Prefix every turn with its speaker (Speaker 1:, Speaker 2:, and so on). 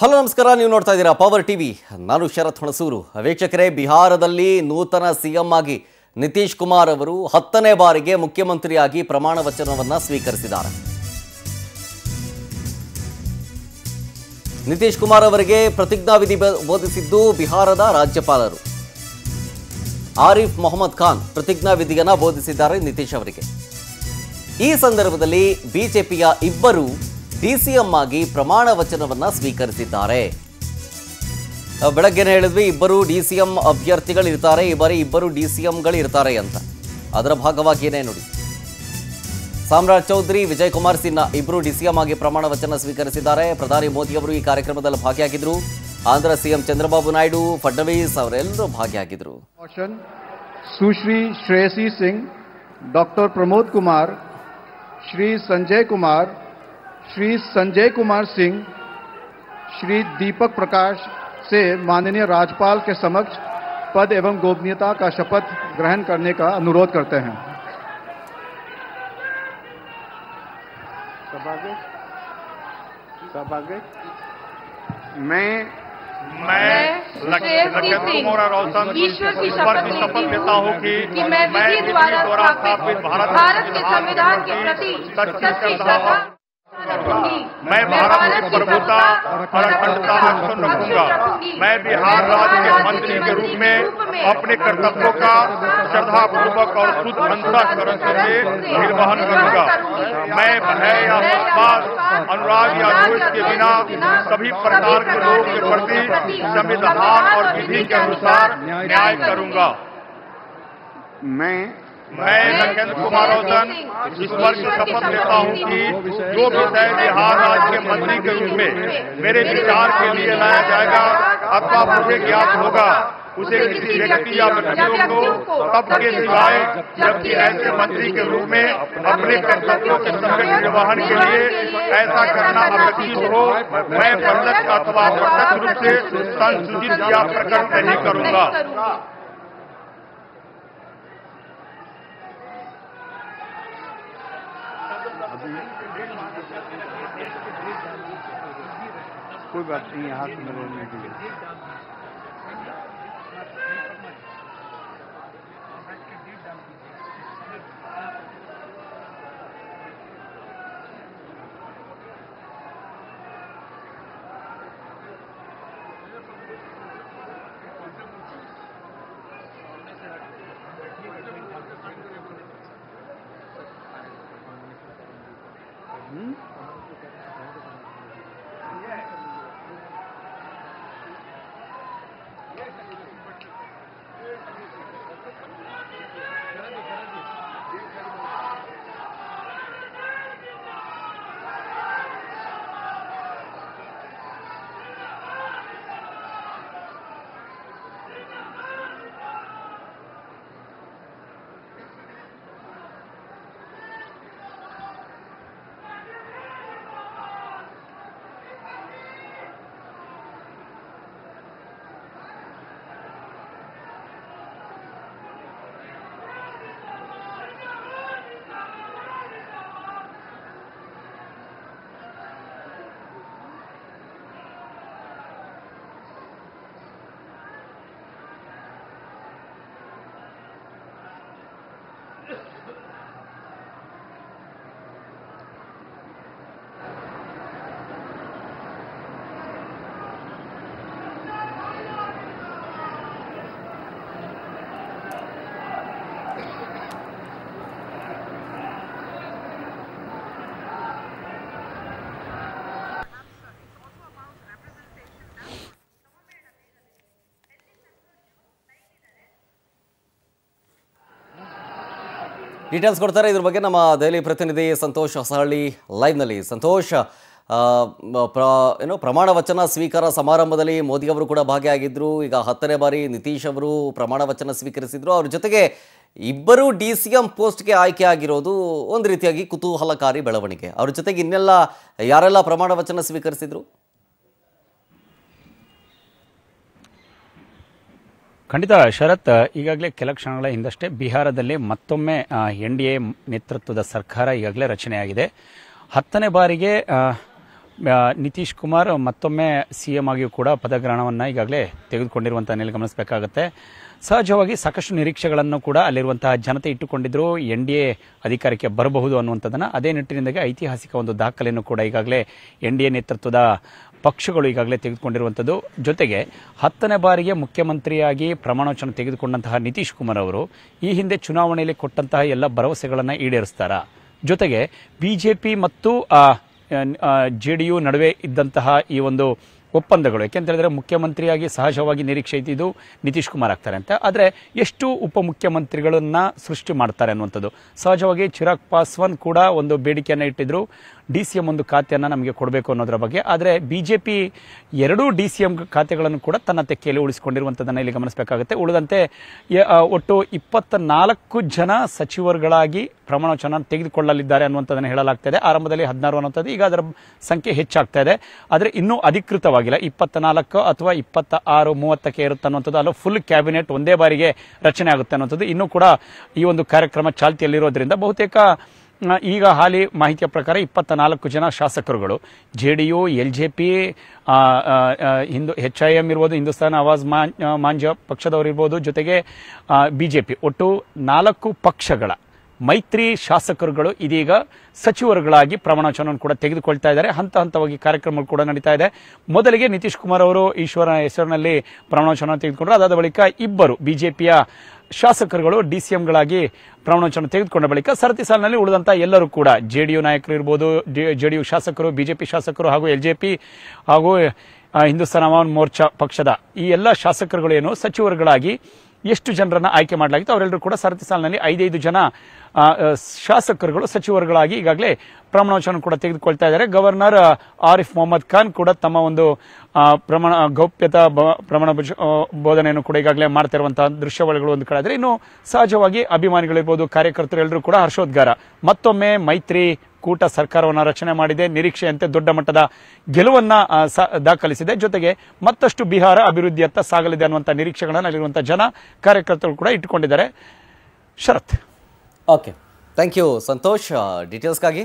Speaker 1: Hello ನಮಸ್ಕಾರ, ನೀವು ನೋಡ್ತಾ ಇದ್ದೀರಾ ಪವರ್ ಟಿವಿ. ನಾನು ಶರತ್ ಹುಣಸೂರು. ವೀಕ್ಷಕರೇ, ಬಿಹಾರದಲ್ಲಿ ನೂತನ ಸಿಎಂ ಆಗಿ ನಿತೀಶ್ ಕುಮಾರ್ ಅವರು 10ನೇ ಬಾರಿಗೆ ಮುಖ್ಯಮಂತ್ರಿಯಾಗಿ ಪ್ರಮಾಣ ವಚನವನ್ನು ಸ್ವೀಕರಿಸಿದ್ದಾರೆ. ನಿತೀಶ್ ಕುಮಾರ್ ಅವರಿಗೆ ಪ್ರತಿಜ್ಞಾವಿಧಿ ಬೋಧಿಸಿದ್ದು ಬಿಹಾರದ ರಾಜ್ಯಪಾಲರು. ಆರಿಫ್ ಮೊಹಮ್ಮದ್ ಖಾನ್ ಪ್ರತಿಜ್ಞಾವಿಧಿಯನ್ನು ಬೋಧಿಸಿದ್ದಾರೆ ನಿತೀಶ್ ಅವರಿಗೆ. ಈ ಸಂದರ್ಭದಲ್ಲಿ ಬಿಜೆಪಿಯ ಇಬ್ಬರು ಡಿಸಿಎಂ ಆಗಿ ಪ್ರಮಾಣ ವಚನವನ್ನು ಸ್ವೀಕರಿಸಿದ್ದಾರೆ. ಬೆಳಗ್ಗೆನೇ ಹೇಳಿದ್ವಿ, ಇಬ್ಬರು ಡಿಸಿಎಂ ಅಭ್ಯರ್ಥಿಗಳಿರ್ತಾರೆ, ಈ ಬಾರಿ ಇಬ್ಬರು ಡಿಸಿಎಂಗಳಿರ್ತಾರೆ ಅಂತ. ಅದರ ಭಾಗವಾಗಿ ಏನೇ ನೋಡಿ, ಸಾಮ್ರಾಟ್ ಚೌಧರಿ, ವಿಜಯ್ ಕುಮಾರ್ ಸಿನ್ಹಾ ಇಬ್ಬರು ಡಿಸಿಎಂ ಆಗಿ ಪ್ರಮಾಣ ವಚನ ಸ್ವೀಕರಿಸಿದ್ದಾರೆ. ಪ್ರಧಾನಿ ಮೋದಿ ಅವರು ಈ ಕಾರ್ಯಕ್ರಮದಲ್ಲಿ ಭಾಗಿಯಾಗಿದ್ದರು. ಆಂಧ್ರ ಸಿಎಂ ಚಂದ್ರಬಾಬು ನಾಯ್ಡು, ಫಡ್ನವೀಸ್ ಅವರೆಲ್ಲರೂ ಭಾಗಿಯಾಗಿದ್ದರು.
Speaker 2: सुश्री श्रेयसी सिंह, डॉक्टर प्रमोद कुमार, श्री संजय कुमार, श्री संजय कुमार सिंह, श्री दीपक प्रकाश से माननीय राज्यपाल के समक्ष पद एवं गोपनीयता का शपथ ग्रहण करने का अनुरोध करते हैं.
Speaker 3: मैं लखन कुमार रोशन ईश्वर की शपथ लेता हूँ कि मैं विधि द्वारा स्थापित भारत के संविधान के प्रति सच्ची श्रद्धा रखूंगी. मैं भारत की प्रभुता और अखंडता अक्षुण्ण रखूंगा. मैं बिहार राज्य के मंत्री के रूप में अपने कर्तव्यों का श्रद्धापूर्वक और शुद्ध अंतःकरण से निर्वहन करूंगा. मैं भय या पक्षपात, अनुराग या द्वेष के बिना सभी प्रकार के लोगों के प्रति संविधान और विधि के अनुसार न्याय करूंगा. मैं लखन कुमार रोशन ईश्वर की शपथ लेता हूं कि जो विषय बिहार राज्य के मंत्री के रूप में मेरे विचार के लिए लाया जाएगा अथवा मुझे ज्ञात होगा, उसे किसी व्यक्ति या व्यक्तियों को तब के सिवाय जबकि ऐसे मंत्री के रूप में अपने कर्तव्यों के संगठन निर्वहन के लिए ऐसा करना अपेक्षित हो, मैं प्रत्यक्ष अथवा अप्रत्यक्ष रूप से संसूचित या प्रकट नहीं करूंगा. कोई बात नहीं, हाथ में रोने के लिए
Speaker 1: ಡೀಟೇಲ್ಸ್ ಕೊಡ್ತಾರೆ. ಇದ್ರ ಬಗ್ಗೆ ನಮ್ಮ ದೆಹಲಿ ಪ್ರತಿನಿಧಿ ಸಂತೋಷ್ ಹೊಸಹಳ್ಳಿ ಲೈವ್ನಲ್ಲಿ. ಸಂತೋಷ್, ಪ್ರಮಾಣ ವಚನ ಸ್ವೀಕಾರ ಸಮಾರಂಭದಲ್ಲಿ ಮೋದಿ ಅವರು ಕೂಡ ಭಾಗಿಯಾಗಿದ್ದರು. ಈಗ 10ನೇ ಬಾರಿ ನಿತೀಶ್ ಅವರು ಪ್ರಮಾಣ ವಚನ ಸ್ವೀಕರಿಸಿದ್ರು. ಅವ್ರ ಜೊತೆಗೆ ಇಬ್ಬರು ಡಿಸಿಎಂ ಪೋಸ್ಟ್ಗೆ ಆಯ್ಕೆ ಆಗಿರೋದು ಒಂದು ರೀತಿಯಾಗಿ ಕುತೂಹಲಕಾರಿ ಬೆಳವಣಿಗೆ. ಅವ್ರ ಜೊತೆಗೆ ಇನ್ನೆಲ್ಲ ಯಾರೆಲ್ಲ ಪ್ರಮಾಣ ವಚನ ಸ್ವೀಕರಿಸಿದ್ರು?
Speaker 4: ಖಂಡಿತ ಶರತ್, ಈಗಾಗಲೇ ಕೆಲ ಕ್ಷಣಗಳ ಹಿಂದಷ್ಟೇ ಬಿಹಾರದಲ್ಲಿ ಮತ್ತೊಮ್ಮೆ ಎನ್ಡಿಎ ನೇತೃತ್ವದ ಸರ್ಕಾರ ಈಗಾಗಲೇ ರಚನೆಯಾಗಿದೆ. 10ನೇ ಬಾರಿಗೆ ನಿತೀಶ್ ಕುಮಾರ್ ಮತ್ತೊಮ್ಮೆ CM ಆಗಿಯೂ ಕೂಡ ಪದಗ್ರಹಣವನ್ನು ಈಗಾಗಲೇ ತೆಗೆದುಕೊಂಡಿರುವಂಥ ನೆಲೆ ಗಮನಿಸಬೇಕಾಗುತ್ತೆ. ಸಹಜವಾಗಿ ಸಾಕಷ್ಟು ನಿರೀಕ್ಷೆಗಳನ್ನು ಕೂಡ ಅಲ್ಲಿರುವಂತಹ ಜನತೆ ಇಟ್ಟುಕೊಂಡಿದ್ರು, NDA ಅಧಿಕಾರಕ್ಕೆ ಬರಬಹುದು ಅನ್ನುವಂಥದ್ದನ್ನು. ಅದೇ ನಿಟ್ಟಿನಿಂದಾಗಿ ಐತಿಹಾಸಿಕ ಒಂದು ದಾಖಲೆಯನ್ನು ಕೂಡ ಈಗಾಗಲೇ NDA ನೇತೃತ್ವದ ಪಕ್ಷಗಳು ಈಗಾಗಲೇ ತೆಗೆದುಕೊಂಡಿರುವಂಥದ್ದು. ಜೊತೆಗೆ 10ನೇ ಬಾರಿಗೆ ಮುಖ್ಯಮಂತ್ರಿಯಾಗಿ ಪ್ರಮಾಣವಚನ ತೆಗೆದುಕೊಂಡಂತಹ ನಿತೀಶ್ ಕುಮಾರ್ ಅವರು ಈ ಹಿಂದೆ ಚುನಾವಣೆಯಲ್ಲಿ ಕೊಟ್ಟಂತಹ ಎಲ್ಲ ಭರವಸೆಗಳನ್ನು ಈಡೇರಿಸ್ತಾರ. ಜೊತೆಗೆ BJP ಮತ್ತು JDU ನಡುವೆ ಇದ್ದಂತಹ ಈ ಒಂದು ಒಪ್ಪಂದಗಳು, ಯಾಕೆಂತ ಹೇಳಿದ್ರೆ ಮುಖ್ಯಮಂತ್ರಿಯಾಗಿ ಸಹಜವಾಗಿ ನಿರೀಕ್ಷೆ ಇದ್ದಿದ್ದು ನಿತೀಶ್ ಕುಮಾರ್ ಆಗ್ತಾರೆ ಅಂತ. ಆದರೆ ಎಷ್ಟು ಉಪಮುಖ್ಯಮಂತ್ರಿಗಳನ್ನ ಸೃಷ್ಟಿ ಮಾಡ್ತಾರೆ ಅನ್ನುವಂಥದ್ದು. ಸಹಜವಾಗಿ ಚಿರಾಗ್ ಪಾಸ್ವಾನ್ ಕೂಡ ಒಂದು ಬೇಡಿಕೆಯನ್ನು ಇಟ್ಟಿದ್ರು, DCM ಒಂದು ಖಾತೆಯನ್ನು ನಮಗೆ ಕೊಡಬೇಕು ಅನ್ನೋದರ ಬಗ್ಗೆ. ಆದರೆ BJP ಎರಡೂ DCM ಖಾತೆಗಳನ್ನು ಕೂಡ ತನ್ನ ತೆಕ್ಕೆಯಲ್ಲಿ ಉಳಿಸಿಕೊಂಡಿರುವಂಥದ್ದನ್ನು ಇಲ್ಲಿ ಗಮನಿಸಬೇಕಾಗುತ್ತೆ. ಉಳಿದಂತೆ ಒಟ್ಟು 24 ಜನ ಸಚಿವರುಗಳಾಗಿ ಪ್ರಮಾಣವಚನ ತೆಗೆದುಕೊಳ್ಳಲಿದ್ದಾರೆ ಅನ್ನುವಂಥದ್ದನ್ನು ಹೇಳಲಾಗ್ತಾ ಇದೆ. ಆರಂಭದಲ್ಲಿ 16 ಅನ್ನುವಂಥದ್ದು, ಈಗ ಅದರ ಸಂಖ್ಯೆ ಹೆಚ್ಚಾಗ್ತಾ ಇದೆ. ಆದರೆ ಇನ್ನೂ ಅಧಿಕೃತವಾಗಿಲ್ಲ 24 ಅಥವಾ 26, 30ಕ್ಕೆ ಇರುತ್ತೆ ಅನ್ನುವಂಥದ್ದು. ಅಲ್ಲ ಫುಲ್ ಕ್ಯಾಬಿನೆಟ್ ಒಂದೇ ಬಾರಿಗೆ ರಚನೆ ಆಗುತ್ತೆ ಅನ್ನುವಂಥದ್ದು. ಇನ್ನೂ ಕೂಡ ಈ ಒಂದು ಕಾರ್ಯಕ್ರಮ ಚಾಲ್ತಿಯಲ್ಲಿರೋದ್ರಿಂದ ಬಹುತೇಕ ಈಗ ಹಾಲಿ ಮಾಹಿತಿಯ ಪ್ರಕಾರ 24 ಜನ ಶಾಸಕರುಗಳು JDU, LJP, HIM ಇರ್ಬೋದು, ಹಿಂದೂಸ್ತಾನ್ ಆವಾಜ್ ಮಾಂಜ ಪಕ್ಷದವರು ಇರ್ಬೋದು, ಜೊತೆಗೆ BJP, ಒಟ್ಟು 4 ಪಕ್ಷಗಳ ಮೈತ್ರಿ ಶಾಸಕರುಗಳು ಇದೀಗ ಸಚಿವರುಗಳಾಗಿ ಪ್ರಮಾಣವಚನವನ್ನು ಕೂಡ ತೆಗೆದುಕೊಳ್ತಾ ಇದ್ದಾರೆ. ಹಂತ ಹಂತವಾಗಿ ಕಾರ್ಯಕ್ರಮಗಳು ಕೂಡ ನಡೀತಾ ಇದೆ. ಮೊದಲಿಗೆ ನಿತೀಶ್ ಕುಮಾರ್ ಅವರು ಈಶ್ವರನ ಹೆಸರಿನಲ್ಲಿ ಪ್ರಮಾಣವಚನ ತೆಗೆದುಕೊಂಡರು. ಅದಾದ ಬಳಿಕ ಇಬ್ಬರು BJPಯ ಶಾಸಕರುಗಳು DCMಗಳಾಗಿ ಪ್ರಮಾಣವಚನ ತೆಗೆದುಕೊಂಡ ಬಳಿಕ ಸರತಿ ಸಾಲಿನಲ್ಲಿ ಉಳಿದಂತಹ ಎಲ್ಲರೂ ಕೂಡ JDU ನಾಯಕರು ಇರ್ಬೋದು, JDU ಶಾಸಕರು, BJP ಶಾಸಕರು ಹಾಗೂ LJP ಹಾಗೂ ಹಿಂದೂಸ್ತಾನ್ ಅವಾಮ್ ಮೋರ್ಚಾ ಪಕ್ಷದ ಈ ಎಲ್ಲ ಶಾಸಕರುಗಳು ಏನು ಸಚಿವರುಗಳಾಗಿ ಎಷ್ಟು ಜನರನ್ನ ಆಯ್ಕೆ ಮಾಡಲಾಗಿತ್ತು ಅವರೆಲ್ಲರೂ ಕೂಡ ಸರತಿ ಸಾಲಿನಲ್ಲಿ 5 ಜನ ಶಾಸಕರುಗಳು ಸಚಿವರುಗಳಾಗಿ ಈಗಾಗಲೇ ಪ್ರಮಾಣವಚನ ಕೂಡ ತೆಗೆದುಕೊಳ್ತಾ ಇದ್ದಾರೆ. ಗವರ್ನರ್ ಆರಿಫ್ ಮೊಹಮ್ಮದ್ ಖಾನ್ ಕೂಡ ತಮ್ಮ ಒಂದು ಗೌಪ್ಯತಾ ಪ್ರಮಾಣ ಬೋಧನೆಯನ್ನು ಕೂಡ ಈಗಾಗಲೇ ಮಾಡ್ತಾ ಇರುವಂತಹ ದೃಶ್ಯಾವಳಿಗಳು ಒಂದು ಕಡೆ. ಇನ್ನು ಸಹಜವಾಗಿ ಅಭಿಮಾನಿಗಳಿರ್ಬೋದು, ಕಾರ್ಯಕರ್ತರು ಎಲ್ಲರೂ ಕೂಡ ಹರ್ಷೋದ್ಗಾರ. ಮತ್ತೊಮ್ಮೆ ಮೈತ್ರಿ ಕೂಟ ಸರ್ಕಾರವನ್ನು ರಚನೆ ಮಾಡಿದೆ, ನಿರೀಕ್ಷೆಯಂತೆ ದೊಡ್ಡ ಮಟ್ಟದ ಗೆಲುವನ್ನ ದಾಖಲಿಸಿದೆ. ಜೊತೆಗೆ ಮತ್ತಷ್ಟು ಬಿಹಾರ ಅಭಿವೃದ್ಧಿಯತ್ತ ಸಾಗಲಿದೆ ಅನ್ನುವಂಥ ನಿರೀಕ್ಷೆಗಳನ್ನು ಅಲ್ಲಿರುವಂತಹ ಜನ ಕಾರ್ಯಕರ್ತರು ಕೂಡ ಇಟ್ಟುಕೊಂಡಿದ್ದಾರೆ. Sharath.
Speaker 1: Okay, thank you Santosh ಡೀಟೇಲ್ಸ್ಗಾಗಿ.